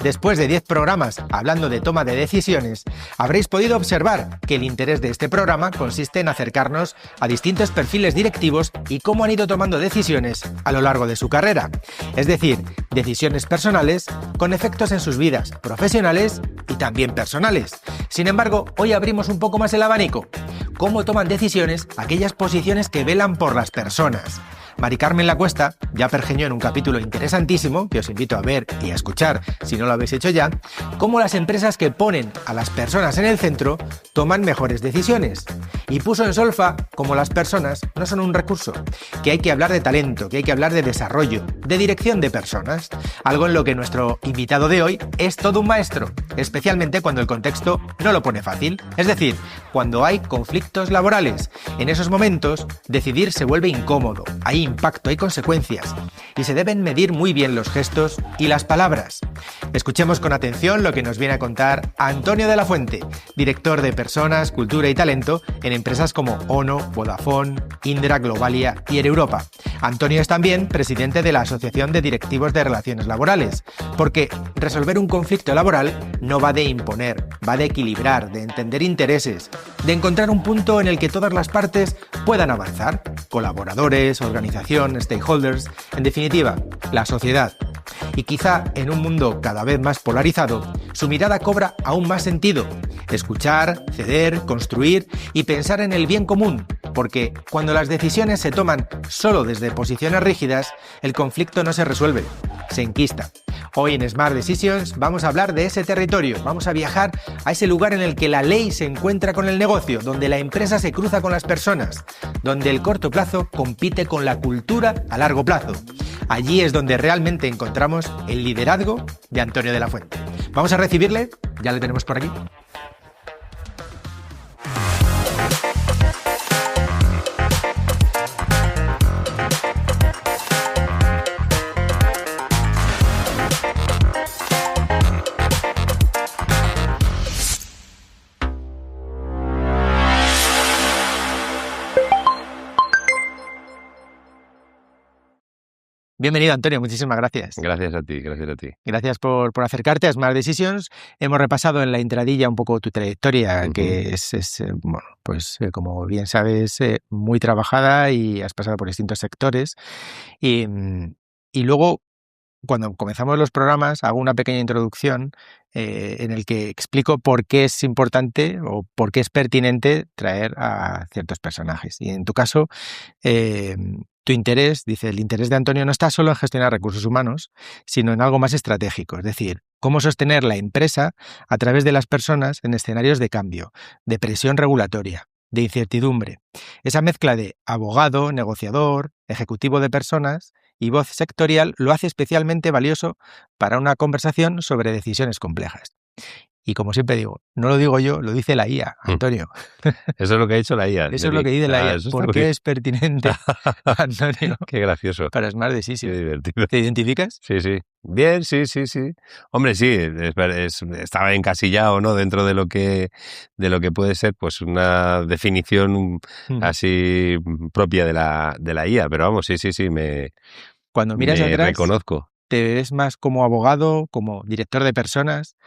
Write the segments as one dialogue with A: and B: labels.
A: Después de 10 programas hablando de toma de decisiones, habréis podido observar que el interés de este programa consiste en acercarnos a distintos perfiles directivos y cómo han ido tomando decisiones a lo largo de su carrera. Es decir, decisiones personales con efectos en sus vidas profesionales y también personales. Sin embargo, hoy abrimos un poco más el abanico. ¿Cómo toman decisiones aquellas posiciones que velan por las personas? Mari Carmen Lacuesta ya pergeñó en un capítulo interesantísimo, que os invito a ver y a escuchar si no lo habéis hecho ya, cómo las empresas que ponen a las personas en el centro toman mejores decisiones. Y puso en solfa cómo las personas no son un recurso, que hay que hablar de talento, que hay que hablar de desarrollo, de dirección de personas, algo en lo que nuestro invitado de hoy es todo un maestro, especialmente cuando el contexto no lo pone fácil, es decir, cuando hay conflictos laborales. En esos momentos, decidir se vuelve incómodo, hay impacto, hay consecuencias, y se deben medir muy bien los gestos y las palabras. Escuchemos con atención lo que nos viene a contar Antonio de la Fuente, director de Personas, Cultura y Talento en empresas como Ono, Vodafone, Indra, Globalia y Europa. Antonio es también presidente de la Asociación de Directivos de Relaciones Laborales, porque resolver un conflicto laboral no va de imponer, va de equilibrar, de entender intereses, de encontrar un punto en el que todas las partes puedan avanzar, colaboradores, organización, stakeholders, en definitiva, la sociedad. Y quizá en un mundo cada vez más polarizado, su mirada cobra aún más sentido. Escuchar, ceder, construir y pensar en el bien común, porque cuando las decisiones se toman solo desde posiciones rígidas, el conflicto no se resuelve, se enquista. Hoy en Smart Decisions vamos a hablar de ese territorio, vamos a viajar a ese lugar en el que la ley se encuentra con el negocio, donde la empresa se cruza con las personas, donde el corto plazo compite con la cultura a largo plazo. Allí es donde realmente encontramos el liderazgo de Antonio de la Fuente. Vamos a recibirle, ya le tenemos por aquí. Bienvenido, Antonio, muchísimas gracias.
B: Gracias a ti, gracias a ti.
A: Gracias por acercarte a Smart Decisions. Hemos repasado en la entradilla un poco tu trayectoria, que es bueno, pues como bien sabes, muy trabajada y has pasado por distintos sectores. Y luego, cuando comenzamos los programas, hago una pequeña introducción en el que explico por qué es importante o por qué es pertinente traer a ciertos personajes. Y en tu caso, tu interés, dice, el interés de Antonio no está solo en gestionar recursos humanos, sino en algo más estratégico, es decir, cómo sostener la empresa a través de las personas en escenarios de cambio, de presión regulatoria, de incertidumbre. Esa mezcla de abogado, negociador, ejecutivo de personas y voz sectorial lo hace especialmente valioso para una conversación sobre decisiones complejas. Y como siempre digo, no lo digo yo, lo dice la IA, Antonio.
B: Eso es lo que ha dicho la IA.
A: Eso es lo que dice la IA. ¿Por qué es pertinente, Antonio?
B: Qué gracioso.
A: Para Smart Decisions.
B: Qué divertido.
A: ¿Te identificas?
B: Sí, sí. Bien, sí. Hombre, sí, estaba encasillado, ¿no? Dentro de lo que puede ser, pues, una definición así propia de la IA. Pero vamos, sí,
A: Cuando miras
B: me
A: atrás,
B: reconozco.
A: ¿te ves más como abogado, como director de personas?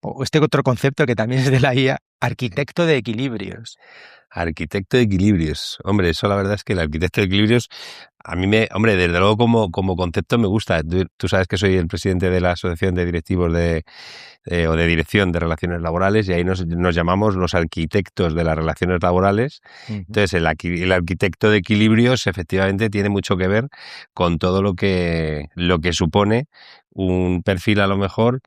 A: O este otro concepto que también es de la IA, arquitecto de equilibrios.
B: Arquitecto de equilibrios. Hombre, eso la verdad es que el arquitecto de equilibrios, a mí hombre, desde luego como concepto me gusta. Tú sabes que soy el presidente de la Asociación de Directivos o de Dirección de Relaciones Laborales y ahí nos llamamos los arquitectos de las relaciones laborales. Entonces, el arquitecto de equilibrios efectivamente tiene mucho que ver con todo lo que supone un perfil a lo mejor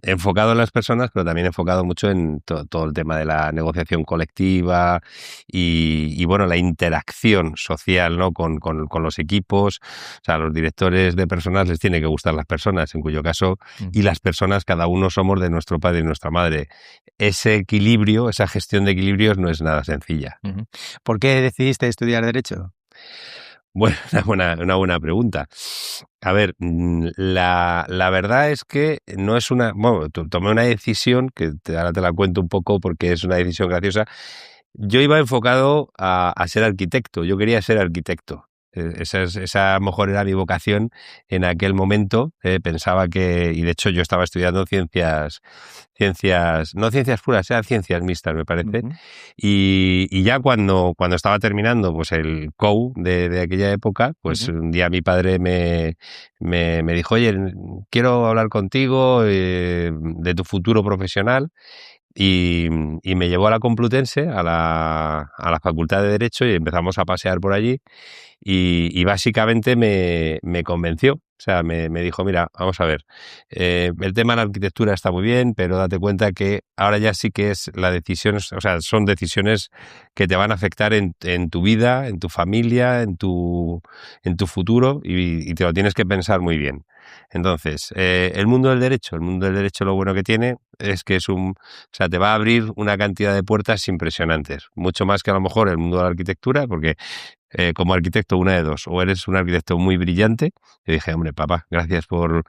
B: enfocado en las personas, pero también enfocado mucho en todo el tema de la negociación colectiva y bueno, la interacción social, ¿no? con los equipos. O sea, a los directores de personas les tiene que gustar las personas, en cuyo caso, y las personas, cada uno somos de nuestro padre y nuestra madre. Ese equilibrio, esa gestión de equilibrios no es nada sencilla.
A: ¿Por qué decidiste estudiar Derecho?
B: Bueno, una buena pregunta. A ver, la verdad es que no es bueno, tomé una decisión, que ahora te la cuento un poco porque es una decisión graciosa. Yo iba enfocado a ser arquitecto, yo quería ser arquitecto. Esa a lo mejor era mi vocación en aquel momento. Pensaba que, y de hecho yo estaba estudiando no ciencias puras, eran ciencias mixtas, me parece.
A: Ujú.
B: Y ya cuando estaba terminando pues el COU de aquella época, pues
A: Ujú.
B: un día mi padre me dijo, oye, quiero hablar contigo de tu futuro profesional. Y me llevó a la Complutense, a la Facultad de Derecho, y empezamos a pasear por allí. Y básicamente me convenció. O sea, me dijo, mira, vamos a ver, el tema de la arquitectura está muy bien, pero date cuenta que ahora ya sí que es la decisión, o sea, son decisiones que te van a afectar en tu vida, en tu familia, en tu futuro, y te lo tienes que pensar muy bien. Entonces, el mundo del derecho lo bueno que tiene es que o sea, te va a abrir una cantidad de puertas impresionantes, mucho más que a lo mejor el mundo de la arquitectura, porque como arquitecto, una de dos: o eres un arquitecto muy brillante, y dije, hombre, papá, gracias por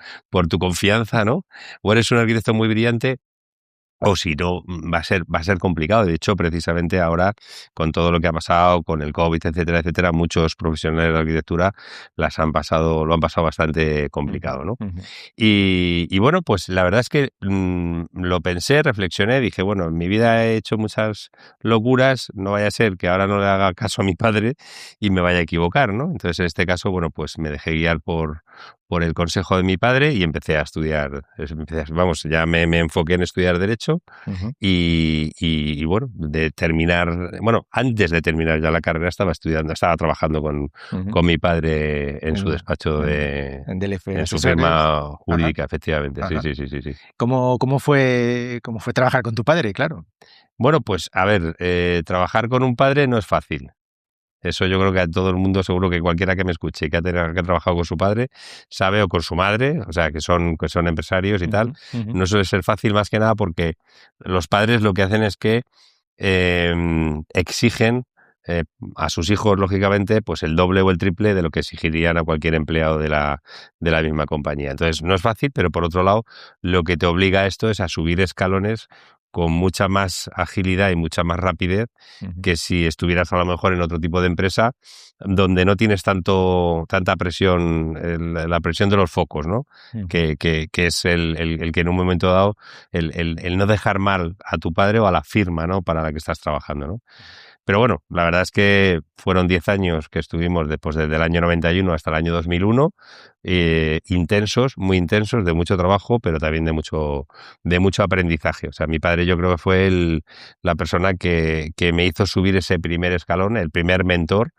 B: tu confianza, ¿no? O eres un arquitecto muy brillante, o si no, va a ser complicado. De hecho, precisamente ahora, con todo lo que ha pasado, con el COVID, etcétera, etcétera, muchos profesionales de la arquitectura lo han pasado bastante
A: Ujú.
B: complicado, ¿no?
A: Ujú.
B: Y bueno, pues la verdad es que lo pensé, reflexioné, dije, bueno, en mi vida he hecho muchas locuras, no vaya a ser que ahora no le haga caso a mi padre y me vaya a equivocar, ¿no? Entonces, en este caso, bueno, pues me dejé guiar por el consejo de mi padre y empecé a estudiar, vamos, ya me enfoqué en estudiar Derecho.
A: Ujú.
B: Y bueno, antes de terminar ya la carrera estaba trabajando
A: Ujú.
B: con mi padre en su
A: En,
B: despacho
A: en, en DLF
B: en su
A: Asesores.
B: firma
A: Ajá,
B: jurídica, efectivamente. Sí,
A: ajá.
B: sí, sí, sí, sí.
A: ¿Cómo fue trabajar con tu padre? Claro.
B: Bueno, pues a ver, trabajar con un padre no es fácil. Eso yo creo que a todo el mundo, seguro que cualquiera que me escuche y que ha trabajado con su padre, sabe, o con su madre, o sea, que son empresarios y tal,
A: Ujú. Ujú.
B: no suele ser fácil, más que nada porque los padres lo que hacen es que exigen eh, a sus hijos, lógicamente, pues el doble o el triple de lo que exigirían a cualquier empleado de la misma compañía. Entonces, no es fácil, pero por otro lado, lo que te obliga a esto es a subir escalones con mucha más agilidad y mucha más rapidez
A: Ujú.
B: que si estuvieras a lo mejor en otro tipo de empresa donde no tienes tanta presión, la presión de los focos, ¿no?
A: Ujú.
B: Que es el que en un momento dado, el no dejar mal a tu padre o a la firma, ¿no? Para la que estás trabajando, ¿no? Pero bueno, la verdad es que fueron 10 años que estuvimos desde el año 91 hasta el año 2001, intensos, muy intensos, de mucho trabajo, pero también de mucho aprendizaje. O sea, mi padre, yo creo que fue la persona que me hizo subir ese primer escalón, el primer mentor,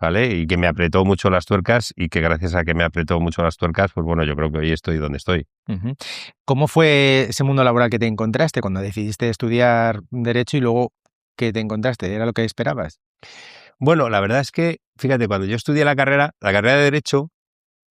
B: ¿vale? Y que me apretó mucho las tuercas, y que gracias a que me apretó mucho las tuercas, pues bueno, yo creo que hoy estoy donde estoy.
A: Ujú. ¿Cómo fue ese mundo laboral que te encontraste cuando decidiste estudiar Derecho y luego que te encontraste? ¿Era lo que esperabas?
B: Bueno, la verdad es que, fíjate, cuando yo estudié la carrera de Derecho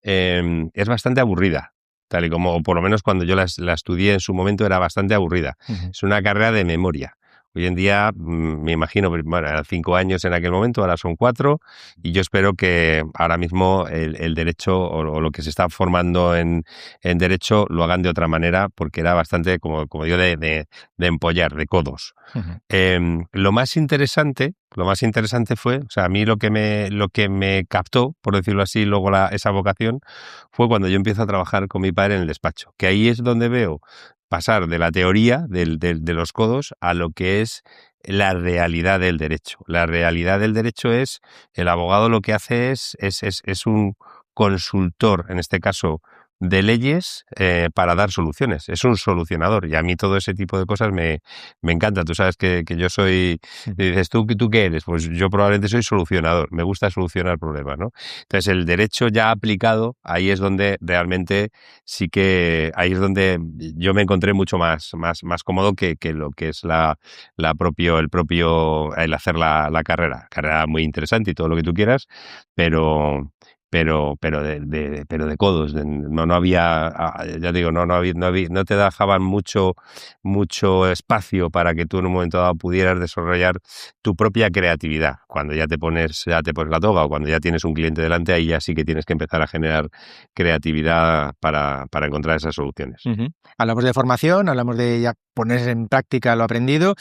B: es bastante aburrida, tal y como, o por lo menos cuando yo la estudié en su momento, era bastante aburrida.
A: Ujú.
B: Es una carrera de memoria. Hoy en día, me imagino, bueno, eran 5 años en aquel momento, ahora son 4, y yo espero que ahora mismo el derecho, o lo que se está formando en derecho, lo hagan de otra manera, porque era bastante, como digo, de empollar, de codos.
A: Ujú.
B: Lo más interesante fue, o sea, a mí lo que me captó, por decirlo así, luego esa vocación, fue cuando yo empiezo a trabajar con mi padre en el despacho, que ahí es donde veo pasar de la teoría de los codos a lo que es la realidad del derecho. La realidad del derecho es, el abogado lo que hace es un consultor, en este caso, de leyes, para dar soluciones. Es un solucionador, y a mí todo ese tipo de cosas me encanta. Tú sabes que yo soy,
A: Ujú.
B: y dices, ¿tú qué eres? Pues yo probablemente soy solucionador, me gusta solucionar problemas, ¿no? Entonces, el derecho ya aplicado, ahí es donde realmente ahí es donde yo me encontré mucho más cómodo que lo que es el hacer la carrera. Carrera muy interesante y todo lo que tú quieras, pero pero de codos. No había, ya digo, no te dejaban mucho espacio para que tú en un momento dado pudieras desarrollar tu propia creatividad. Cuando ya te pones la toga, o cuando ya tienes un cliente delante, ahí ya sí que tienes que empezar a generar creatividad para encontrar esas soluciones.
A: Ujú. Hablamos de formación, hablamos de ya poner en práctica lo aprendido,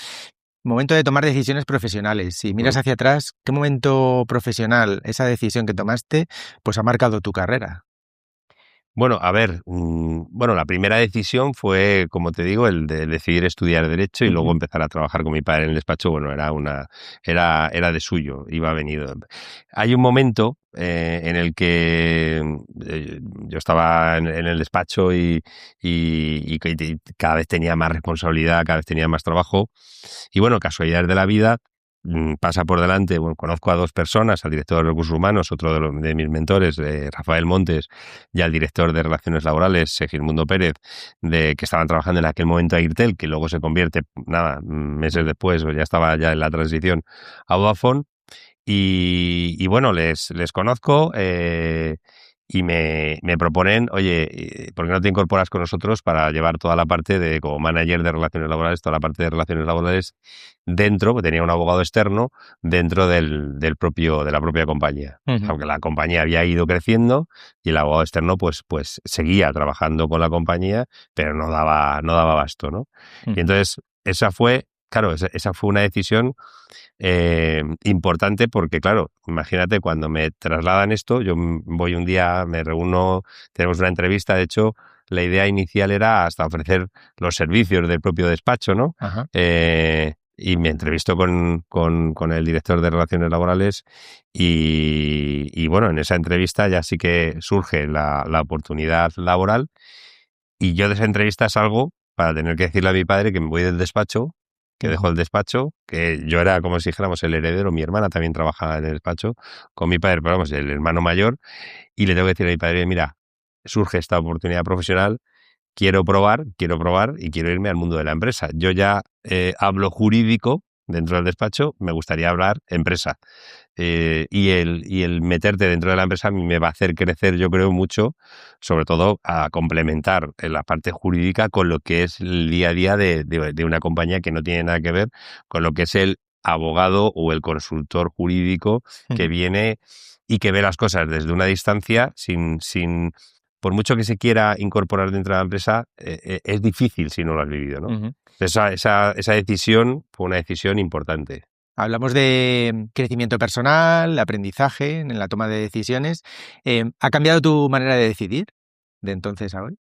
A: Momento de tomar decisiones profesionales. Si miras
B: Mm.
A: hacia atrás, ¿qué momento profesional, esa decisión que tomaste, pues ha marcado tu carrera?
B: Bueno, a ver, bueno, la primera decisión fue, como te digo, el de decidir estudiar Derecho y luego
A: Ujú.
B: empezar a trabajar con mi padre en el despacho. Bueno, era de suyo, iba venido. Hay un momento en el que yo estaba en el despacho y cada vez tenía más responsabilidad, cada vez tenía más trabajo. Y bueno, casualidades de la vida, pasa por delante, bueno, conozco a dos personas, al director de recursos humanos, otro de mis mentores, Rafael Montes, y al director de Relaciones Laborales, Segismundo Pérez, que estaban trabajando en aquel momento a Airtel, que luego se convierte, nada, meses después, o ya estaba ya en la transición, a Vodafone. Y bueno, les conozco y me proponen, oye, ¿por qué no te incorporas con nosotros para llevar toda la parte de, como manager de relaciones laborales, toda la parte de relaciones laborales dentro, porque tenía un abogado externo, dentro de la propia compañía?
A: Ujú.
B: Aunque la compañía había ido creciendo y el abogado externo pues seguía trabajando con la compañía, pero no daba abasto, ¿no? Y
A: Ujú.
B: entonces esa fue una decisión importante porque, claro, imagínate cuando me trasladan esto, yo voy un día, me reúno, tenemos una entrevista, de hecho, la idea inicial era hasta ofrecer los servicios del propio despacho, ¿no?
A: Ajá.
B: Y me entrevisto con el director de Relaciones Laborales y bueno, en esa entrevista ya sí que surge la oportunidad laboral y yo de esa entrevista salgo para tener que decirle a mi padre que me voy del despacho, que dejo
A: Ujú.
B: el despacho, que yo era como si dijéramos el heredero, mi hermana también trabajaba en el despacho con mi padre, pero vamos, el hermano mayor, y le tengo que decir a mi padre, mira, surge esta oportunidad profesional, quiero probar y quiero irme al mundo de la empresa. Yo ya hablo jurídico dentro del despacho, me gustaría hablar empresa. Y el meterte dentro de la empresa a mí me va a hacer crecer, yo creo, mucho, sobre todo a complementar en la parte jurídica con lo que es el día a día de una compañía que no tiene nada que ver con lo que es el abogado o el consultor jurídico que
A: Ujú.
B: viene y que ve las cosas desde una distancia por mucho que se quiera incorporar dentro de la empresa, es difícil si no lo has vivido, ¿no?
A: Ujú.
B: Esa decisión fue una decisión importante.
A: Hablamos de crecimiento personal, aprendizaje en la toma de decisiones. ¿Ha cambiado tu manera de decidir de entonces a hoy?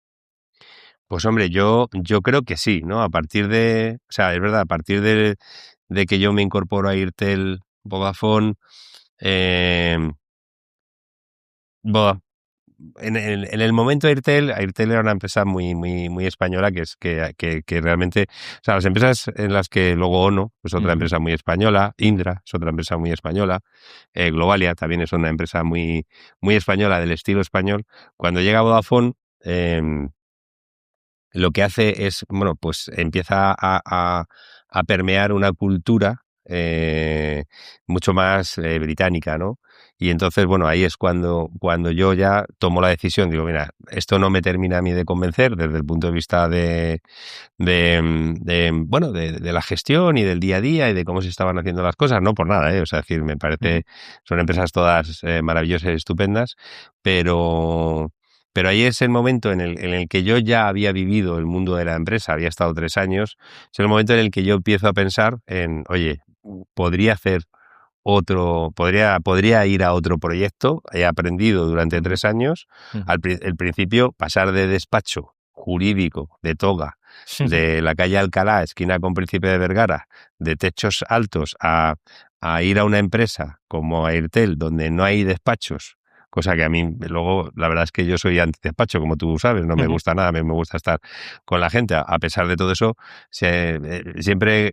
B: Pues hombre, yo creo que sí, ¿no? O sea, es verdad, a partir de que yo me incorporo a Airtel, Vodafone, eh, Voda- en el momento de Airtel era una empresa muy, muy, muy española que realmente, o sea, las empresas en las que luego ONO es otra
A: Ujú.
B: empresa muy española, Indra es otra empresa muy española, Globalia también es una empresa muy, muy española del estilo español. Cuando llega Vodafone, lo que hace es, bueno, pues empieza a permear una cultura mucho más británica, ¿no? Y entonces, bueno, ahí es cuando yo ya tomo la decisión, digo, mira, esto no me termina a mí de convencer desde el punto de vista bueno, de la gestión y del día a día y de cómo se estaban haciendo las cosas, no por nada, ¿eh? O sea, es decir, me
A: Ujú.
B: parece, son empresas todas maravillosas y estupendas, pero pero ahí es el momento en el que yo ya había vivido el mundo de la empresa, había estado 3 años, es el momento en el que yo empiezo a pensar en, oye, podría hacer podría ir a otro proyecto, he aprendido durante
A: Ujú.
B: 3 años,
A: Ujú.
B: el principio pasar de despacho jurídico, de toga, de la calle Alcalá, esquina con Príncipe de Vergara, de techos altos, a ir a una empresa como Airtel, donde no hay despachos, cosa que a mí luego, la verdad es que yo soy antidespacho, como tú sabes, no me
A: Ujú.
B: gusta nada, me gusta estar con la gente, a pesar de todo eso, siempre,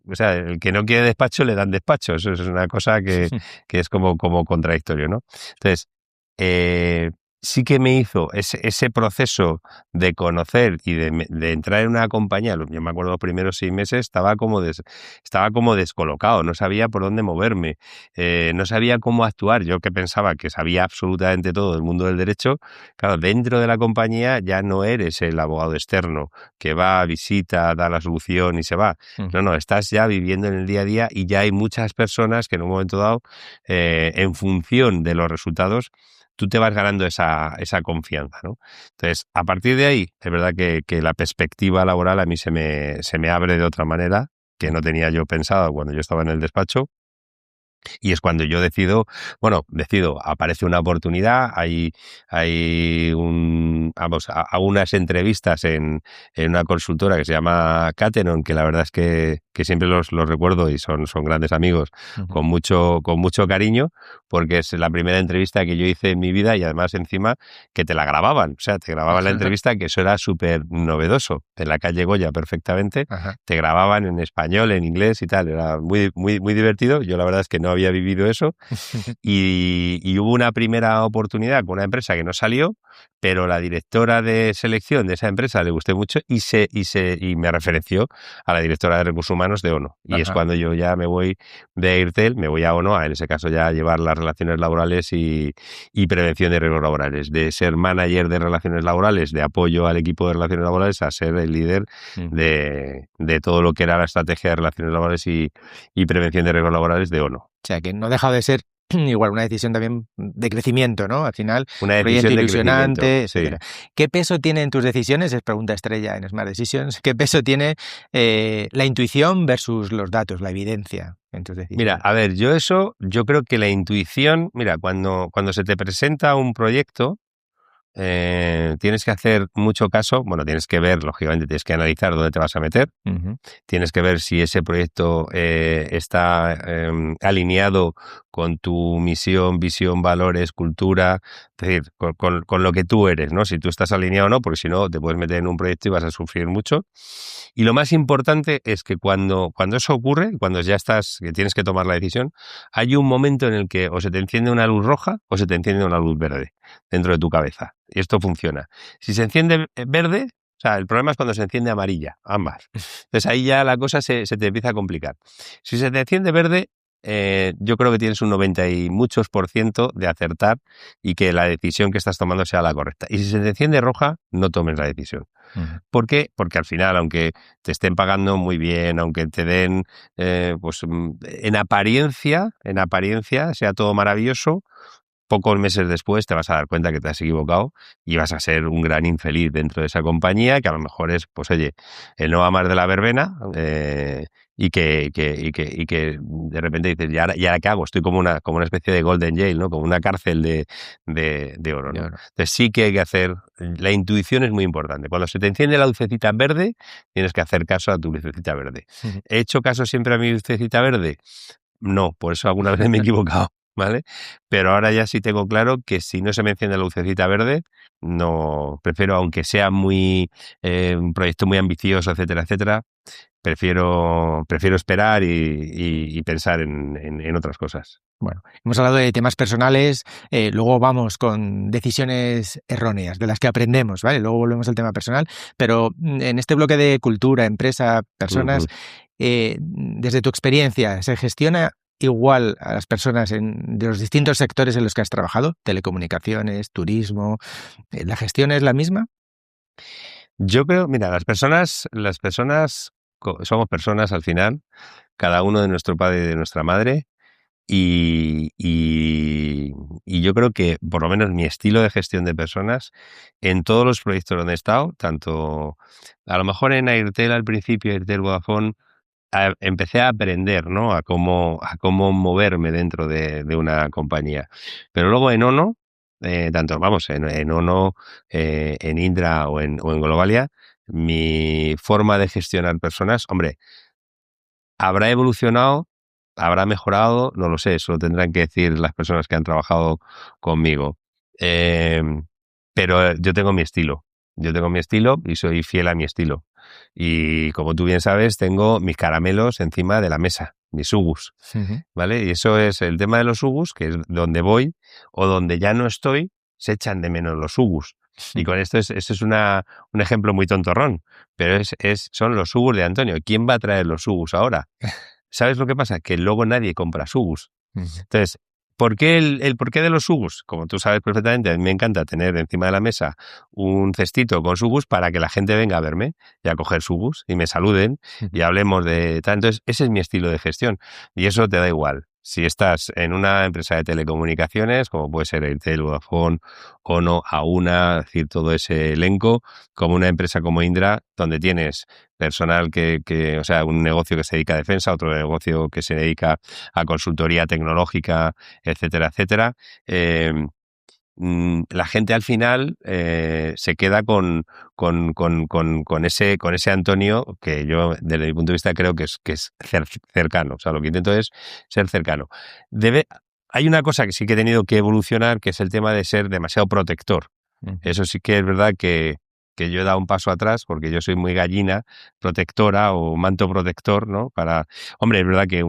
B: o sea, el que no quiere despacho le dan despacho, eso es una cosa que es como contradictorio, ¿no? Entonces, eh, sí que me hizo ese proceso de conocer y de entrar en una compañía. Yo me acuerdo los primeros 6 meses estaba como descolocado, no sabía por dónde moverme, no sabía cómo actuar. Yo que pensaba que sabía absolutamente todo del mundo del derecho, claro, dentro de la compañía ya no eres el abogado externo que va, visita, da la solución y se va. No,
A: Ujú.
B: no, estás ya viviendo en el día a día y ya hay muchas personas que en un momento dado, en función de los resultados, tú te vas ganando esa confianza, ¿no? Entonces, a partir de ahí, es verdad que la perspectiva laboral a mí se me abre de otra manera, que no tenía yo pensado cuando yo estaba en el despacho. Y es cuando yo decido, aparece una oportunidad, hago unas entrevistas en una consultora que se llama Catenon, que la verdad es que siempre los recuerdo y son grandes amigos,
A: Ujú.
B: con mucho cariño, porque es la primera entrevista que yo hice en mi vida y además encima que te la grababan, o sea, te grababan la entrevista, que eso era súper novedoso, en la calle Goya perfectamente,
A: Ajá.
B: te grababan en español, en inglés y tal, era muy, muy, muy divertido. Yo la verdad es que no había vivido eso y hubo una primera oportunidad con una empresa que no salió, pero la directora de selección de esa empresa le gusté mucho y me referenció a la directora de recursos humanos de ONO. Y es
A: Ajá.
B: cuando yo ya me voy de Airtel, me voy a ONO, en ese caso ya a llevar las relaciones laborales y prevención de riesgos laborales. De ser manager de relaciones laborales, de apoyo al equipo de relaciones laborales, a ser el líder de todo lo que era la estrategia de relaciones laborales y prevención de riesgos laborales de ONO.
A: O sea, que no deja de ser igual una decisión también de crecimiento, ¿no? Al final,
B: Una
A: proyecto
B: decisión de crecimiento,
A: ilusionante,
B: sí.
A: etcétera. ¿Qué peso tiene en tus decisiones? Es pregunta estrella en Smart Decisions. ¿Qué peso tiene la intuición versus los datos, la evidencia en tus decisiones?
B: Mira, a ver, yo creo que la intuición, mira, cuando se te presenta un proyecto, tienes que hacer mucho caso, tienes que ver, lógicamente, tienes que analizar dónde te vas a meter, tienes que ver si ese proyecto está alineado con tu misión, visión, valores, cultura, es decir, con lo que tú eres, ¿no? Si tú estás alineado o no, porque si no te puedes meter en un proyecto y vas a sufrir mucho. Y lo más importante es que cuando eso ocurre, cuando ya estás, que tienes que tomar la decisión, hay un momento en el que o se te enciende una luz roja o se te enciende una luz verde dentro de tu cabeza. Y esto funciona. Si se enciende verde, o sea, el problema es cuando se enciende amarilla, ambas. Entonces ahí ya la cosa se te empieza a complicar. Si se te enciende verde, yo creo que tienes un 90 y muchos % de acertar y que la decisión que estás tomando sea la correcta. Y si se te enciende roja, no tomes la decisión. ¿Por qué? Porque al final, aunque te estén pagando muy bien, aunque te den, en apariencia sea todo maravilloso, pocos meses después te vas a dar cuenta que te has equivocado y vas a ser un gran infeliz dentro de esa compañía, que a lo mejor es, pues oye, el no va más de la verbena, y que de repente dices, ¿y ahora qué hago? Estoy como una especie de golden jail, ¿no? Como una cárcel de oro, ¿no? Entonces sí que hay que hacer, la intuición es muy importante. Cuando se te enciende la lucecita verde, tienes que hacer caso a tu lucecita verde. ¿He hecho caso siempre a mi lucecita verde? No, por eso alguna vez me he equivocado, ¿vale? Pero ahora ya sí tengo claro que si no se me enciende la lucecita verde, no, prefiero, aunque sea un proyecto muy ambicioso, etcétera, etcétera, prefiero esperar y pensar en otras cosas.
A: Bueno, hemos hablado de temas personales, luego vamos con decisiones erróneas, de las que aprendemos, ¿vale? Luego volvemos al tema personal, pero en este bloque de cultura, empresa, personas, desde tu experiencia, ¿se gestiona igual a las personas de los distintos sectores en los que has trabajado? Telecomunicaciones, turismo, ¿la gestión es la misma?
B: Yo creo, mira, las personas somos personas al final, cada uno de nuestro padre y de nuestra madre. Y yo creo que, por lo menos mi estilo de gestión de personas, en todos los proyectos donde he estado, tanto a lo mejor en Airtel al principio, Airtel Vodafone, empecé a aprender, ¿no? A cómo moverme dentro de una compañía. Pero luego en ONO, tanto, en ONO, en Indra o en Globalia, mi forma de gestionar personas, hombre, habrá evolucionado, habrá mejorado, no lo sé, eso lo tendrán que decir las personas que han trabajado conmigo. Pero yo tengo mi estilo. Yo tengo mi estilo y soy fiel a mi estilo. Y como tú bien sabes, tengo mis caramelos encima de la mesa, mis ugus, ¿vale? Y eso es el tema de los ugus, que es donde voy o donde ya no estoy, se echan de menos los ugus. Y con esto es un ejemplo muy tontorrón, pero son los ugus de Antonio. ¿Quién va a traer los ugus ahora? ¿Sabes lo que pasa? Que luego nadie compra ugus. Entonces, ¿por qué el porqué de los ugus? Como tú sabes perfectamente, a mí me encanta tener encima de la mesa un cestito con ugus para que la gente venga a verme y a coger ugus y me saluden y hablemos de tal. Entonces, ese es mi estilo de gestión y eso te da igual. si estás en una empresa de telecomunicaciones, como puede ser Airtel, Vodafone, Ono, Auna, es decir, todo ese elenco, como una empresa como Indra, donde tienes personal o sea, un negocio que se dedica a defensa, otro negocio que se dedica a consultoría tecnológica, etcétera, etcétera. eh, la gente al final se queda con ese Antonio que yo, desde mi punto de vista, creo que es cercano. O sea, lo que intento es ser cercano. Hay una cosa que sí que he tenido que evolucionar, que es el tema de ser demasiado protector. Eso sí que es verdad que yo he dado un paso atrás porque yo soy muy gallina protectora o manto protector, ¿no? Hombre, es verdad que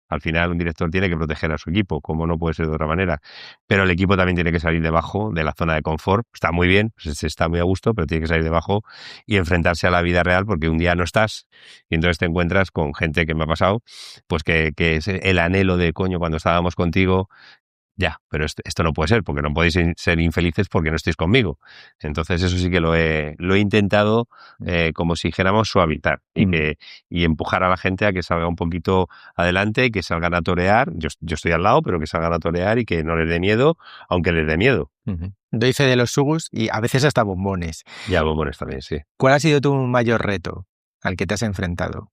B: al final un director tiene que proteger a su equipo, como no puede ser de otra manera, pero el equipo también tiene que salir debajo de la zona de confort. Está muy bien, pues se está muy a gusto, pero tiene que salir debajo y enfrentarse a la vida real, porque un día no estás y entonces te encuentras con gente que me ha pasado, pues que es el anhelo de coño cuando estábamos contigo. Ya, pero esto no puede ser, porque no podéis ser infelices porque no estéis conmigo. Entonces eso sí que lo he intentado, como si dijéramos, suavizar y empujar a la gente a que salga un poquito adelante, que salgan a torear. Yo estoy al lado, pero que salgan a torear y que no les dé miedo, aunque les dé miedo.
A: Doy fe de los sugus y a veces hasta bombones.
B: Ya, bombones también, sí.
A: ¿Cuál ha sido tu mayor reto al que te has enfrentado?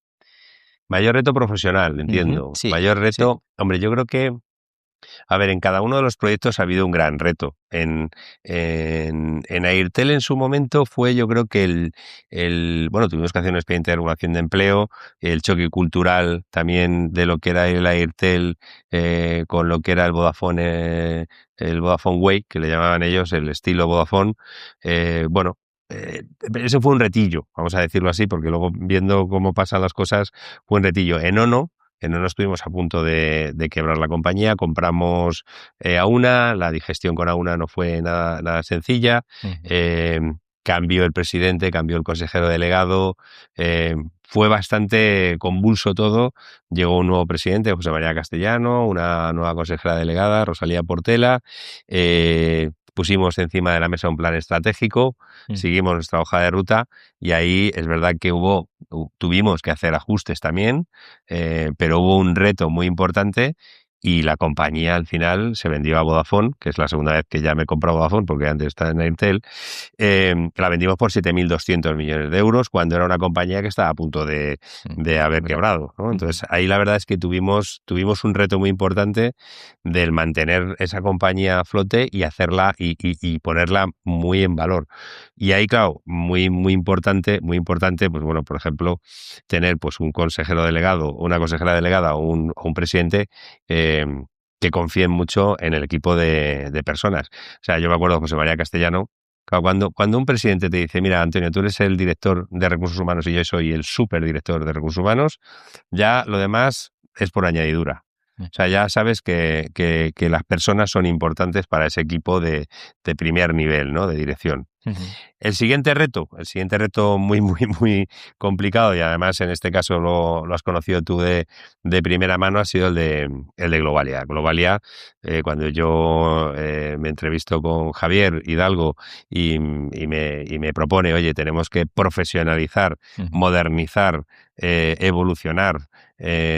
B: Mayor reto profesional, entiendo.
A: Sí,
B: Mayor reto, hombre, yo creo que a ver, en cada uno de los proyectos ha habido un gran reto. En Airtel en su momento fue, yo creo que bueno, tuvimos que hacer un expediente de regulación de empleo, el choque cultural también de lo que era el Airtel con lo que era el Vodafone Way, que le llamaban ellos, el estilo Vodafone. Bueno, ese fue un retillo, vamos a decirlo así, porque luego viendo cómo pasan las cosas, fue un retillo. No nos estuvimos a punto de quebrar la compañía, compramos Auna, la digestión con Auna no fue nada sencilla, cambió el presidente, cambió el consejero delegado, fue bastante convulso todo, llegó un nuevo presidente, José María Castellano, una nueva consejera delegada, Rosalía Portela, pusimos encima de la mesa un plan estratégico, seguimos nuestra hoja de ruta y ahí es verdad que tuvimos que hacer ajustes también, pero hubo un reto muy importante y la compañía al final se vendió a Vodafone, que es la segunda vez que ya me he comprado Vodafone porque antes estaba en Airtel, la vendimos por 7.200 millones de euros cuando era una compañía que estaba a punto de haber quebrado, ¿no? Entonces ahí la verdad es que tuvimos un reto muy importante del mantener esa compañía a flote y hacerla y ponerla muy en valor. Y ahí, claro, muy importante, pues bueno, por ejemplo, tener pues un consejero delegado, una consejera delegada o un presidente que confíen mucho en el equipo de personas. O sea, yo me acuerdo de José María Castellano. Claro, cuando un presidente te dice, mira, Antonio, tú eres el director de recursos humanos y yo soy el superdirector de recursos humanos, ya lo demás es por añadidura. O sea, ya sabes que las personas son importantes para ese equipo de primer nivel, ¿no? De dirección. El siguiente reto muy, muy, muy complicado, y además en este caso lo has conocido tú de primera mano, ha sido el de Globalia. Globalia, cuando yo me entrevisto con Javier Hidalgo y me propone, oye, tenemos que profesionalizar, modernizar, evolucionar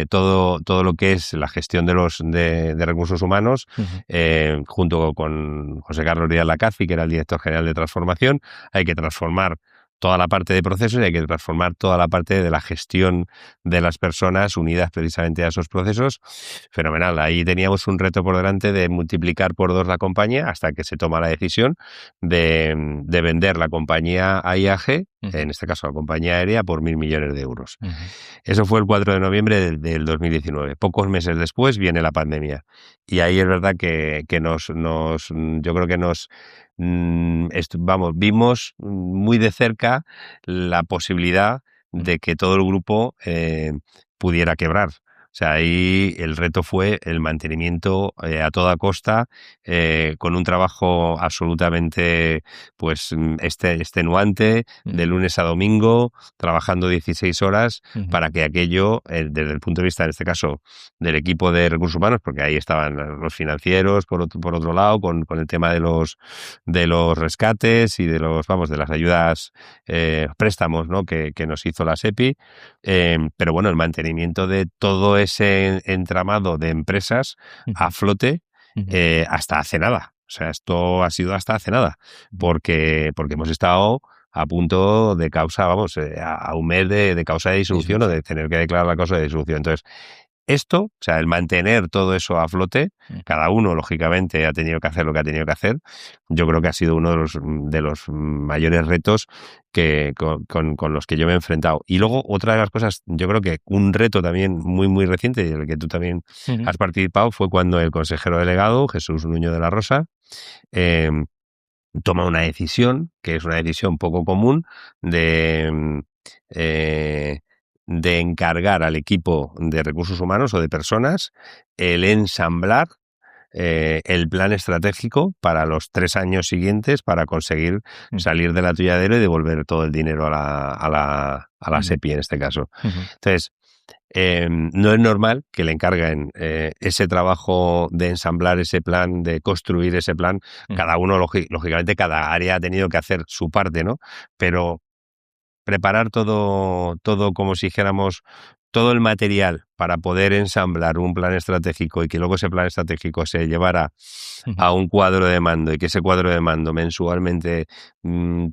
B: todo lo que es la gestión de recursos humanos, junto con José Carlos Díaz Lacazi, que era el director general de transformación. Hay que transformar toda la parte de procesos y hay que transformar toda la parte de la gestión de las personas unidas precisamente a esos procesos. Fenomenal. Ahí teníamos un reto por delante de multiplicar por 2 la compañía hasta que se toma la decisión de vender la compañía a IAG, en este caso la compañía aérea, por 1.000 millones de euros. Eso fue el 4 de noviembre del 2019. Pocos meses después viene la pandemia. Y ahí es verdad que yo creo que vimos muy de cerca la posibilidad de que todo el grupo pudiera quebrar. O sea, ahí el reto fue el mantenimiento a toda costa, con un trabajo absolutamente pues extenuante, de lunes a domingo, trabajando 16 horas para que aquello, desde el punto de vista, en este caso, del equipo de recursos humanos, porque ahí estaban los financieros, por otro lado, con el tema de los rescates y de las ayudas, préstamos, ¿no? que nos hizo la SEPI, pero bueno, el mantenimiento de todo ese entramado de empresas a flote hasta hace nada. O sea, esto ha sido hasta hace nada, porque hemos estado a punto de causa, vamos, a un mes de causa de disolución o de tener que declarar la causa de disolución. Entonces, esto, o sea, el mantener todo eso a flote, cada uno, lógicamente, ha tenido que hacer lo que ha tenido que hacer. Yo creo que ha sido uno de los mayores retos con los que yo me he enfrentado. Y luego, otra de las cosas, yo creo que un reto también muy, muy reciente, y del que tú también has participado, fue cuando el consejero delegado, Jesús Nuño de la Rosa, toma una decisión, que es una decisión poco común, de encargar al equipo de recursos humanos o de personas el ensamblar el plan estratégico para los 3 años siguientes para conseguir salir del atolladero y devolver todo el dinero a la SEPI en este caso. Entonces, no es normal que le encarguen ese trabajo de ensamblar ese plan, de construir ese plan. Cada uno, lógicamente, cada área ha tenido que hacer su parte, ¿no? Pero preparar todo como si dijéramos, todo el material para poder ensamblar un plan estratégico y que luego ese plan estratégico se llevara a un cuadro de mando y que ese cuadro de mando mensualmente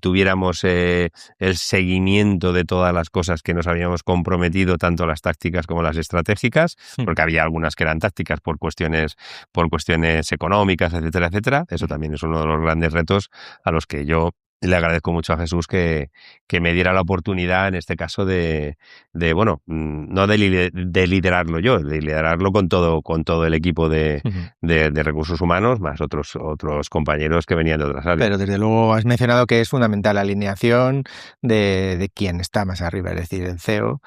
B: tuviéramos el seguimiento de todas las cosas que nos habíamos comprometido, tanto las tácticas como las estratégicas, porque había algunas que eran tácticas por cuestiones económicas, etcétera, etcétera. Eso también es uno de los grandes retos a los que yo le agradezco mucho a Jesús que me diera la oportunidad, en este caso, bueno, no de liderarlo yo, de liderarlo con todo el equipo de recursos humanos, más otros compañeros que venían de otras áreas.
A: Pero desde luego has mencionado que es fundamental la alineación de quien está más arriba, es decir, el CEO,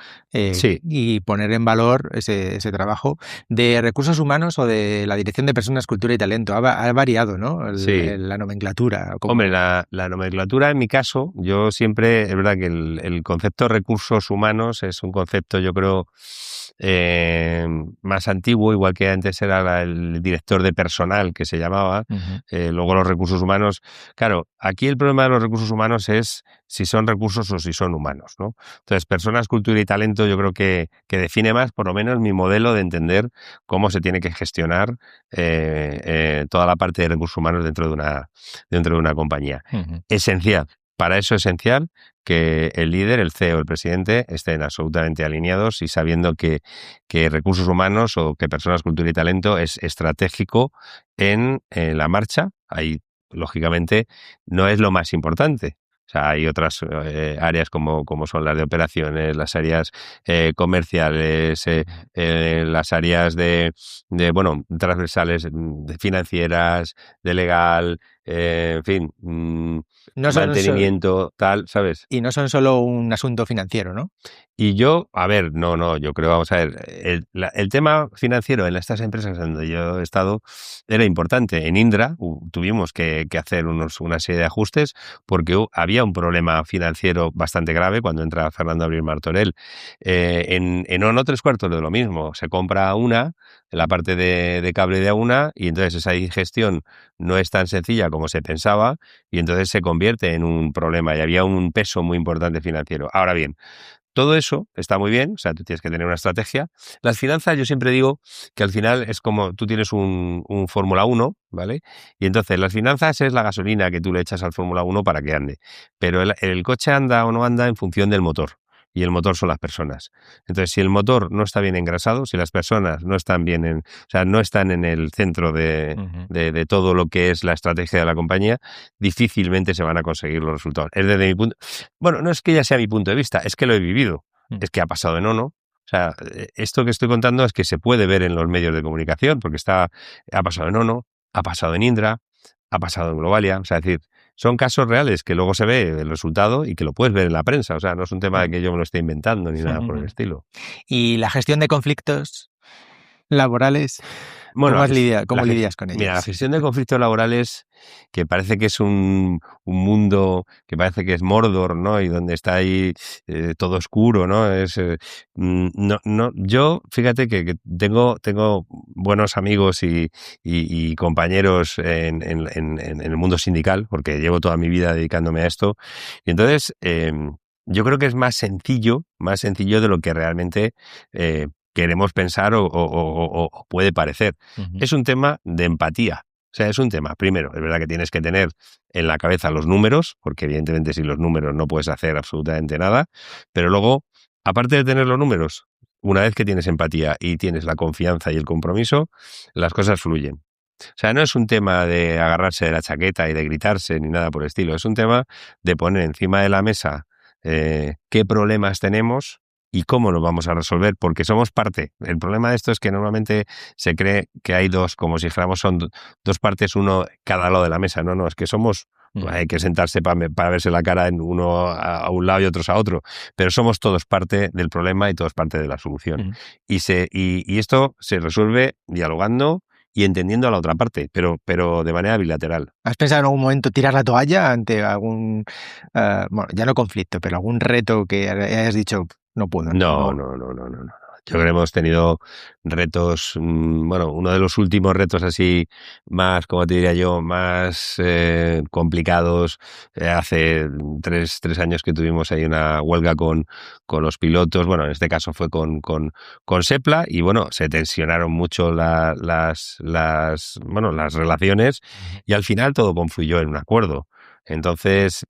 B: sí.
A: Y poner en valor ese trabajo de recursos humanos o de la Dirección de Personas, Cultura y Talento. Ha variado, ¿no? La nomenclatura.
B: Hombre, la nomenclatura, en mi caso, yo siempre, es verdad que el concepto recursos humanos es un concepto, yo creo, más antiguo, igual que antes era el director de personal, que se llamaba, luego los recursos humanos. Claro, aquí el problema de los recursos humanos es si son recursos o si son humanos, ¿no? Entonces, personas, cultura y talento yo creo que define más, por lo menos, mi modelo de entender cómo se tiene que gestionar toda la parte de recursos humanos dentro de una compañía. Esencial. Para eso es esencial que el líder, el CEO, el presidente, estén absolutamente alineados y sabiendo que recursos humanos o que personas, cultura y talento es estratégico en la marcha. Ahí, lógicamente, no es lo más importante. O sea, hay otras áreas como son las de operaciones, las áreas comerciales, las áreas de transversales, de financieras, de legal, en fin, mantenimiento, tal, ¿sabes?
A: Y no son solo un asunto financiero, ¿no?
B: Y yo, yo creo, vamos a ver, el tema financiero en estas empresas donde yo he estado era importante. En Indra tuvimos que hacer una serie de ajustes porque había un problema financiero bastante grave cuando entra Fernando Abril Martorell. En ONO 3/4 de lo mismo. Se compra la parte de cable de AUNA, y entonces esa ingestión no es tan sencilla como se pensaba y entonces se convierte en un problema y había un peso muy importante financiero. Ahora bien, todo eso está muy bien, o sea, tú tienes que tener una estrategia. Las finanzas, yo siempre digo que al final es como tú tienes un Fórmula 1, ¿vale? Y entonces las finanzas es la gasolina que tú le echas al Fórmula 1 para que ande. Pero el coche anda o no anda en función del motor. Y el motor son las personas. Entonces, si el motor no está bien engrasado, si las personas no están bien no están en el centro de todo lo que es la estrategia de la compañía, difícilmente se van a conseguir los resultados. Es desde mi punto. Bueno, no es que ya sea mi punto de vista, es que lo he vivido. Es que ha pasado en ONO. O sea, esto que estoy contando es que se puede ver en los medios de comunicación, porque ha pasado en ONO, ha pasado en Indra, ha pasado en Globalia. O sea, es decir, son casos reales que luego se ve el resultado y que lo puedes ver en la prensa. O sea, no es un tema de que yo me lo esté inventando ni nada por el estilo.
A: ¿Y la gestión de conflictos laborales?
B: Bueno,
A: ¿Cómo lidias con ellos?
B: Mira, la gestión de conflictos laborales, que parece que es un mundo que parece que es Mordor, ¿no? Y donde está ahí todo oscuro, ¿no? Yo, fíjate que tengo buenos amigos y compañeros en el mundo sindical, porque llevo toda mi vida dedicándome a esto. Y entonces, yo creo que es más sencillo de lo que realmente queremos pensar o puede parecer.
A: Ujú.
B: Es un tema de empatía. O sea, es un tema, primero, es verdad que tienes que tener en la cabeza los números, porque evidentemente sin los números no puedes hacer absolutamente nada, pero luego, aparte de tener los números, una vez que tienes empatía y tienes la confianza y el compromiso, las cosas fluyen. O sea, no es un tema de agarrarse de la chaqueta y de gritarse ni nada por el estilo, es un tema de poner encima de la mesa qué problemas tenemos y cómo los vamos a resolver, porque somos parte. El problema de esto es que normalmente se cree que hay dos, como si dijéramos son dos partes, uno cada lado de la mesa. No, es que somos, hay que sentarse para verse la cara en uno a un lado y otros a otro, pero somos todos parte del problema y todos parte de la solución.
A: Ujú.
B: Y esto se resuelve dialogando y entendiendo a la otra parte, pero de manera bilateral.
A: ¿Has pensado en algún momento tirar la toalla ante algún, bueno, ya no conflicto, pero algún reto que hayas dicho, no puedo?
B: No. Yo creo que hemos tenido retos, bueno, uno de los últimos retos así más, como te diría yo, más complicados, hace tres años que tuvimos ahí una huelga con los pilotos, bueno, en este caso fue con Sepla, y bueno, se tensionaron mucho las relaciones y al final todo confluyó en un acuerdo. Entonces,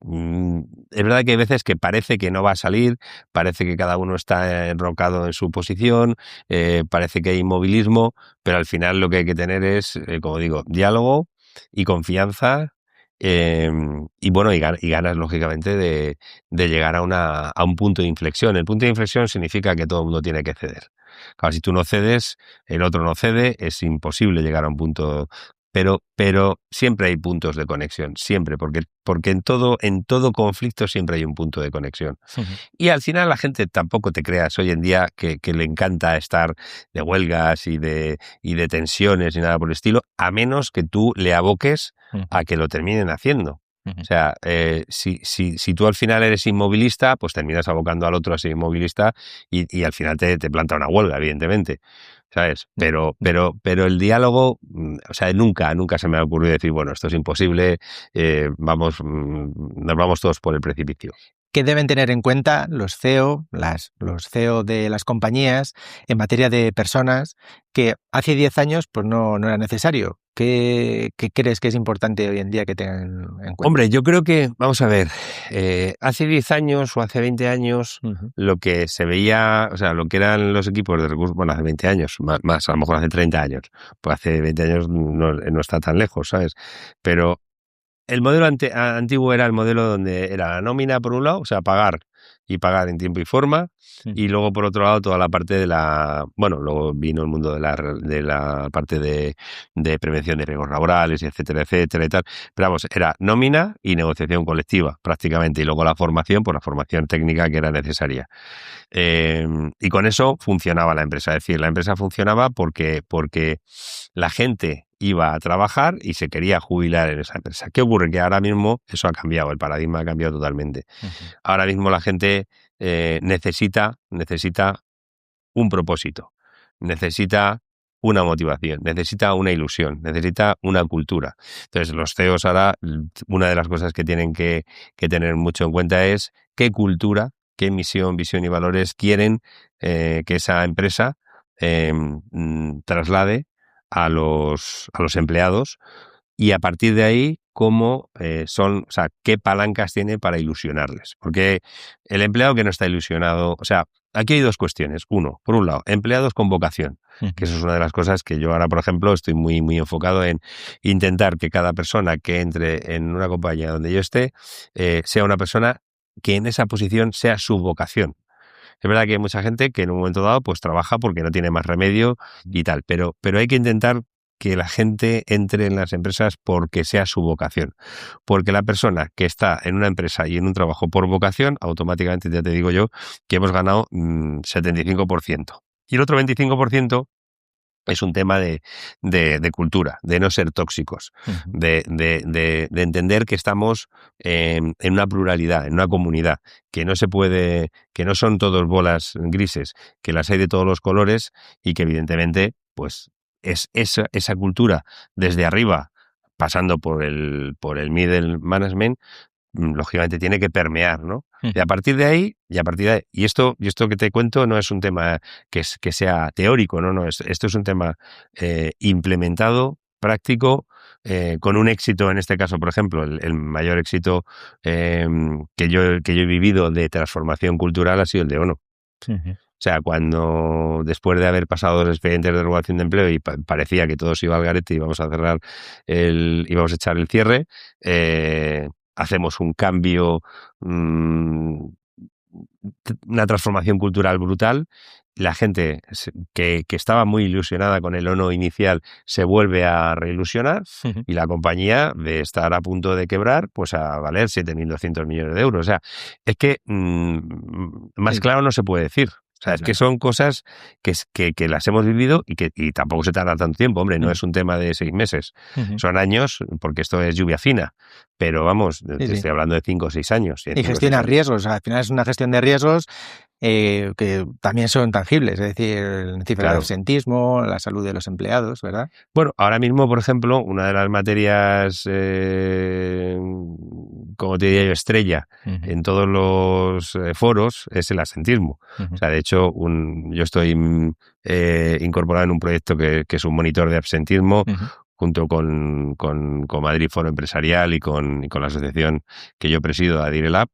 B: es verdad que hay veces que parece que no va a salir, parece que cada uno está enrocado en su posición, parece que hay inmovilismo, pero al final lo que hay que tener es, como digo, diálogo y confianza, y bueno, y ganas, lógicamente, de llegar a un punto de inflexión. El punto de inflexión significa que todo el mundo tiene que ceder. Claro, si tú no cedes, el otro no cede, es imposible llegar a un punto. Pero siempre hay puntos de conexión, siempre, porque en todo conflicto siempre hay un punto de conexión.
A: Ujú.
B: Y al final la gente, tampoco te creas hoy en día que le encanta estar de huelgas y de tensiones y nada por el estilo, a menos que tú le aboques
A: Ujú.
B: a que lo terminen haciendo.
A: Ujú.
B: O sea, si tú al final eres inmovilista, pues terminas abocando al otro a ser inmovilista y al final te planta una huelga, evidentemente. ¿Sabes? Pero el diálogo, o sea, nunca se me ha ocurrido decir, bueno, esto es imposible, nos vamos todos por el precipicio.
A: ¿Qué deben tener en cuenta los CEO, los CEO de las compañías en materia de personas que hace 10 años pues no era necesario? ¿Qué crees que es importante hoy en día que tengan en cuenta?
B: Hombre, yo creo que, vamos a ver, hace 10 años o hace 20 años,
A: Ujú.
B: lo que se veía, o sea, lo que eran los equipos de recursos, bueno, hace 20 años, más a lo mejor hace 30 años, pues hace 20 años no está tan lejos, ¿sabes? Pero el modelo antiguo era el modelo donde era la nómina por un lado, o sea, pagar en tiempo y forma, y luego por otro lado toda la parte de bueno, luego vino el mundo de la parte de prevención de riesgos laborales, y etcétera y tal, pero vamos, era nómina y negociación colectiva prácticamente, y luego la formación, pues la formación técnica que era necesaria. Y con eso funcionaba la empresa, es decir, la empresa funcionaba porque la gente iba a trabajar y se quería jubilar en esa empresa. ¿Qué ocurre? Que ahora mismo eso ha cambiado, el paradigma ha cambiado totalmente.
A: Ujú.
B: Ahora mismo la gente necesita un propósito, necesita una motivación, necesita una ilusión, necesita una cultura. Entonces, los CEOs ahora, una de las cosas que tienen que tener mucho en cuenta es qué cultura, qué misión, visión y valores quieren que esa empresa traslade a los empleados, y a partir de ahí cómo o sea, qué palancas tiene para ilusionarles. Porque el empleado que no está ilusionado, o sea, aquí hay dos cuestiones. Uno, por un lado, empleados con vocación, que eso es una de las cosas que yo ahora, por ejemplo, estoy muy, muy enfocado en intentar que cada persona que entre en una compañía donde yo esté sea una persona que en esa posición sea su vocación. Es verdad que hay mucha gente que en un momento dado pues trabaja porque no tiene más remedio y tal, pero hay que intentar que la gente entre en las empresas porque sea su vocación. Porque la persona que está en una empresa y en un trabajo por vocación, automáticamente ya te digo yo que hemos ganado 75%. Y el otro 25% es un tema de cultura, de no ser tóxicos,
A: Ujú.
B: de entender que estamos en una pluralidad, en una comunidad, que no se puede, que no son todos bolas grises, que las hay de todos los colores, y que evidentemente pues es esa cultura desde arriba, pasando por el middle management, lógicamente tiene que permear, ¿no? Y a partir de ahí, y esto que te cuento no es un tema que sea teórico, no, esto es un tema implementado, práctico, con un éxito, en este caso, por ejemplo, el mayor éxito que yo he vivido de transformación cultural ha sido el de ONO. O sea, cuando después de haber pasado 2 expedientes de regulación de empleo y parecía que todo se iba al garete y íbamos a cerrar íbamos a echar el cierre, hacemos un cambio, una transformación cultural brutal. La gente que estaba muy ilusionada con el ONO inicial se vuelve a reilusionar y la compañía, de estar a punto de quebrar, pues a valer 7.200 millones de euros. O sea, es que más claro no se puede decir. O sea, es que son cosas que las hemos vivido y tampoco se tarda tanto tiempo. Hombre, no es un tema de 6 meses. Son años, porque esto es lluvia fina. Pero vamos, estoy hablando de 5 o 6 años.
A: Y gestiona riesgos. Al final es una gestión de riesgos que también son tangibles. Es decir, el cifra de absentismo, la salud de los empleados, ¿verdad?
B: Bueno, ahora mismo, por ejemplo, una de las materias, como te diría yo, estrella en todos los foros es el absentismo. O sea, de hecho, yo estoy incorporado en un proyecto que es un monitor de absentismo, junto con Madrid Foro Empresarial y con la asociación que yo presido, Adirelab.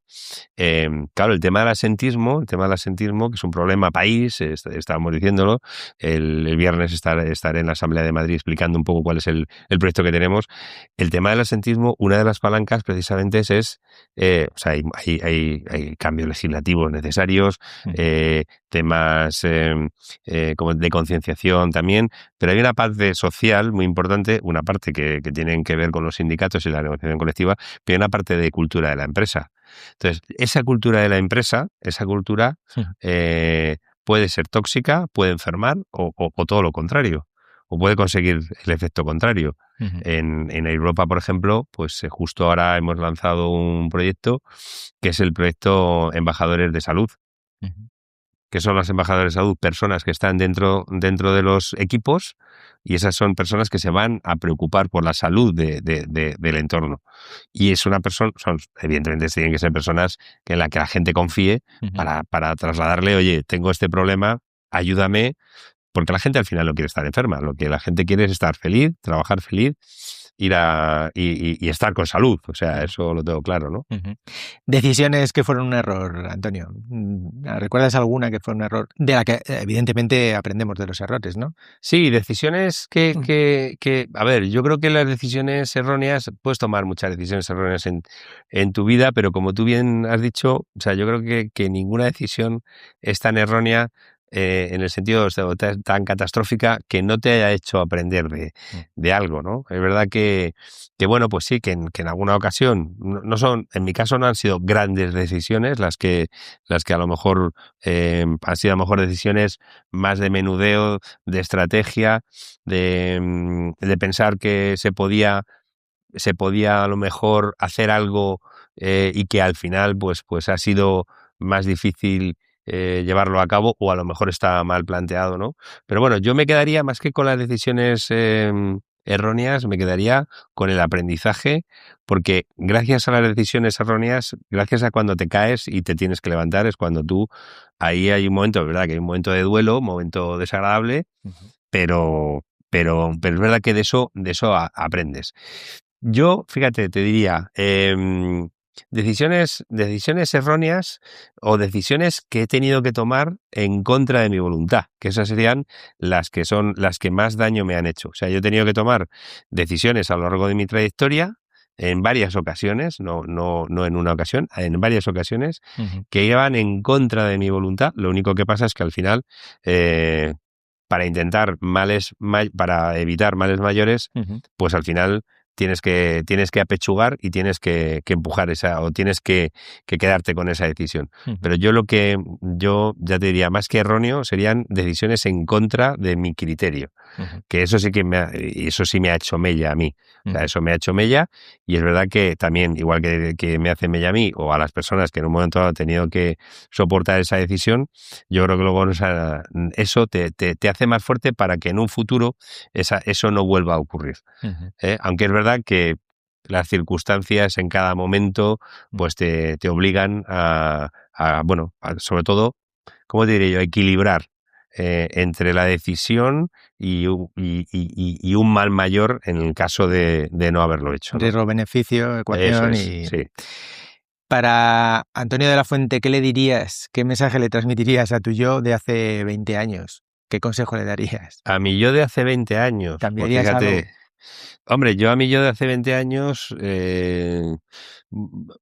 B: Claro, el tema del absentismo, que es un problema país, estábamos diciéndolo, el viernes estaré en la Asamblea de Madrid explicando un poco cuál es el proyecto que tenemos. El tema del absentismo, una de las palancas precisamente es o sea, hay cambios legislativos necesarios, temas como de concienciación también, pero hay una parte social muy importante, una parte que tienen que ver con los sindicatos y la negociación colectiva, pero hay una parte de cultura de la empresa. Entonces, esa cultura de la empresa, puede ser tóxica, puede enfermar o todo lo contrario, o puede conseguir el efecto contrario. En Europa, por ejemplo, pues justo ahora hemos lanzado un proyecto que es el proyecto Embajadores de Salud. ¿Qué son los embajadores de salud? Personas que están dentro de los equipos, y esas son personas que se van a preocupar por la salud del entorno. Y es una persona, evidentemente tienen que ser personas en las que la gente confíe para trasladarle, oye, tengo este problema, ayúdame, porque la gente al final no quiere estar enferma, lo que la gente quiere es estar feliz, trabajar feliz, y estar con salud. O sea, eso lo tengo claro, ¿no?
A: Decisiones que fueron un error, Antonio. ¿Recuerdas alguna que fue un error? De la que evidentemente aprendemos de los errores, ¿no?
B: Sí, decisiones que a ver, yo creo que las decisiones erróneas, puedes tomar muchas decisiones erróneas en tu vida, pero como tú bien has dicho, o sea, yo creo que ninguna decisión es tan errónea en el sentido tan catastrófica que no te haya hecho aprender de algo, ¿no? Es verdad que bueno, pues sí, que en alguna ocasión no son, en mi caso no han sido grandes decisiones las que a lo mejor han sido a lo mejor decisiones más de menudeo, de estrategia, de pensar que se podía a lo mejor hacer algo y que al final pues ha sido más difícil llevarlo a cabo, o a lo mejor está mal planteado, ¿no? Pero bueno, yo me quedaría, más que con las decisiones erróneas, me quedaría con el aprendizaje, porque gracias a las decisiones erróneas, gracias a cuando te caes y te tienes que levantar, es cuando ahí hay un momento, ¿verdad? Que hay un momento de duelo, un momento desagradable, pero es verdad que de eso aprendes. Yo, fíjate, te diría, decisiones erróneas o decisiones que he tenido que tomar en contra de mi voluntad, que esas serían las que más daño me han hecho. O sea, yo he tenido que tomar decisiones a lo largo de mi trayectoria en varias ocasiones, no en una ocasión, en varias ocasiones, que iban en contra de mi voluntad. Lo único que pasa es que al final, para evitar males mayores, pues al final tienes que apechugar y tienes que empujar o tienes que quedarte con esa decisión. Pero yo ya te diría, más que erróneo, serían decisiones en contra de mi criterio. Que eso sí me ha hecho mella a mí. O sea, eso me ha hecho mella, y es verdad que también, igual que me hace mella a mí o a las personas que en un momento dado han tenido que soportar esa decisión, yo creo que luego eso te hace más fuerte para que en un futuro eso no vuelva a ocurrir. Aunque es verdad que las circunstancias en cada momento pues te obligan bueno, sobre todo, ¿cómo te diré yo? A equilibrar entre la decisión y un mal mayor en el caso de no haberlo hecho, ¿no?
A: Riesgo-beneficio, ecuación.
B: Eso es, sí.
A: Para Antonio de la Fuente, ¿qué le dirías? ¿Qué mensaje le transmitirías a tu yo de hace 20 años? ¿Qué consejo le darías?
B: A mi yo de hace 20 años, pues
A: ¿Cambiarías
B: fíjate,
A: algo?
B: hombre, yo a mi yo de hace 20 años,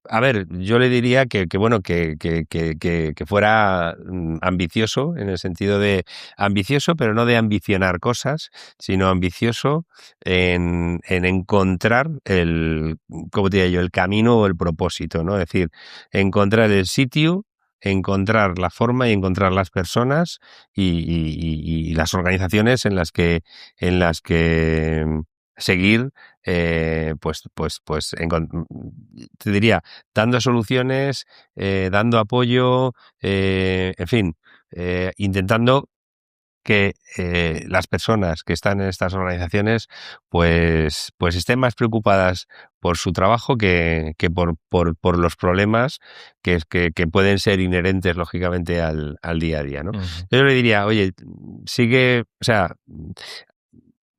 B: a ver, yo le diría bueno, que fuera ambicioso, en el sentido de ambicioso, pero no de ambicionar cosas, sino ambicioso en encontrar ¿cómo te diría yo? El camino o el propósito, ¿no? Es decir, encontrar el sitio, encontrar la forma y encontrar las personas y las organizaciones en las que seguir, te diría, dando soluciones, dando apoyo, en fin, intentando que las personas que están en estas organizaciones pues estén más preocupadas por su trabajo que por los problemas que pueden ser inherentes, lógicamente, al día a día, ¿no? Yo le diría, oye, sigue, o sea,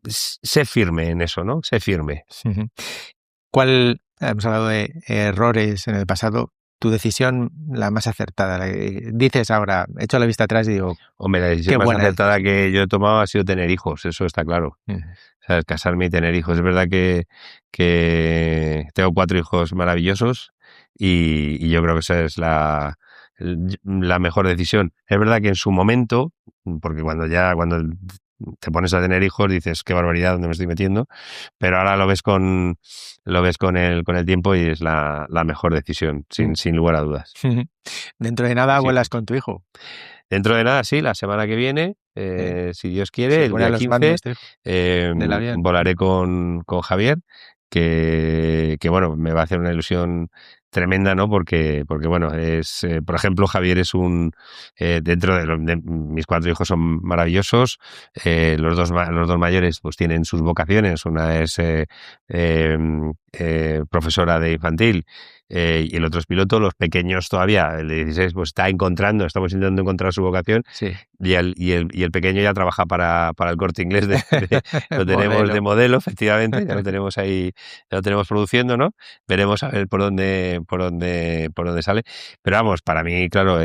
B: sé firme en eso, ¿no? Sé firme.
A: ¿Cuál, hemos hablado de errores en el pasado, tu decisión la más acertada? Dices ahora, echo la vista atrás y digo,
B: hombre, la decisión más acertada que yo he tomado ha sido tener hijos, eso está claro. O sea, casarme y tener hijos. Es verdad que tengo 4 hijos maravillosos y yo creo que esa es la mejor decisión. Es verdad que en su momento, porque cuando te pones a tener hijos dices qué barbaridad, dónde me estoy metiendo, pero ahora lo ves con el tiempo y es la mejor decisión, sin lugar a dudas.
A: Dentro de nada vuelas con tu hijo.
B: Dentro de nada, sí, la semana que viene, si Dios quiere, el día 15, volaré con Javier, que bueno, me va a hacer una ilusión tremenda, ¿no? Porque bueno, por ejemplo, Javier es dentro de mis 4 hijos son maravillosos, los dos mayores pues tienen sus vocaciones, una es profesora de infantil, y el otro es piloto. Los pequeños todavía, el de 16, pues estamos intentando encontrar su vocación,
A: sí.
B: y el pequeño ya trabaja para el Corte Inglés, lo tenemos de modelo, efectivamente, ya lo tenemos ahí, ya lo tenemos produciendo, ¿no? Veremos a ver por dónde sale. Pero vamos, para mí, claro,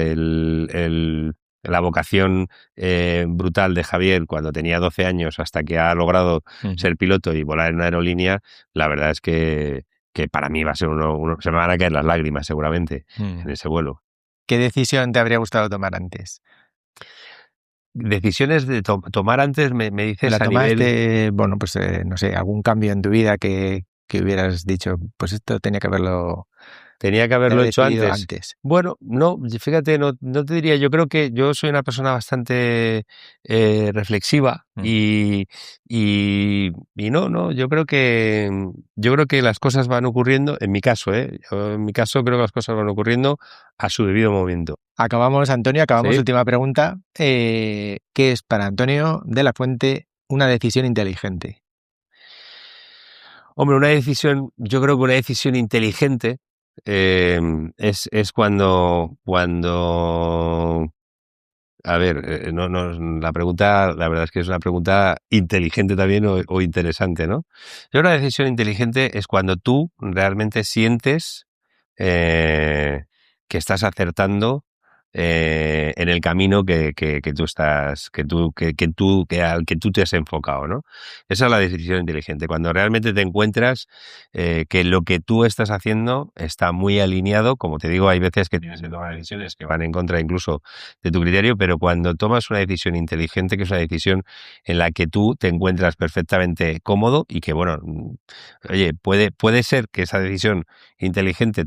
B: la vocación brutal de Javier cuando tenía 12 años hasta que ha logrado ser piloto y volar en una aerolínea, la verdad es que para mí va a ser se me van a caer las lágrimas seguramente en ese vuelo.
A: ¿Qué decisión te habría gustado tomar antes?
B: Decisiones de tomar antes, me dices
A: ¿La
B: a
A: tomaste,
B: nivel...
A: bueno, pues no sé, algún cambio en tu vida que hubieras dicho, pues esto tenía que haberlo
B: hecho antes. Bueno, no, fíjate, no te diría, yo creo que yo soy una persona bastante reflexiva y no, yo creo que las cosas van ocurriendo, en mi caso, en mi caso creo que las cosas van ocurriendo a su debido momento.
A: Antonio,
B: ¿Sí?
A: Última pregunta. ¿Qué es para Antonio de la Fuente una decisión inteligente?
B: Hombre, yo creo que una decisión inteligente es cuando a ver, la pregunta, la verdad es que es una pregunta inteligente también o interesante, ¿no? Yo creo que una decisión inteligente es cuando tú realmente sientes que estás acertando en el camino al que tú te has enfocado, ¿no? Esa es la decisión inteligente. Cuando realmente te encuentras que lo que tú estás haciendo está muy alineado, como te digo, hay veces que tienes que tomar decisiones que van en contra incluso de tu criterio, pero cuando tomas una decisión inteligente, que es una decisión en la que tú te encuentras perfectamente cómodo y que, bueno, oye, puede ser que esa decisión inteligente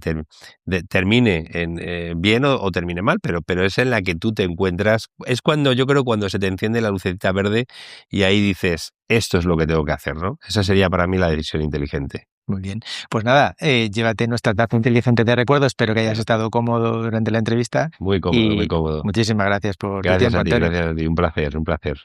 B: termine bien o termine mal, pero es en la que tú te encuentras, es yo creo cuando se te enciende la lucecita verde y ahí dices, esto es lo que tengo que hacer, ¿no? Esa sería para mí la decisión inteligente.
A: Muy bien. Pues nada, llévate nuestra taza inteligente de recuerdo. Espero que hayas estado cómodo durante la entrevista.
B: Muy cómodo, muy cómodo.
A: Muchísimas gracias por tu tiempo,
B: Gracias a ti,
A: Antonio.
B: gracias a ti. Un placer, un placer.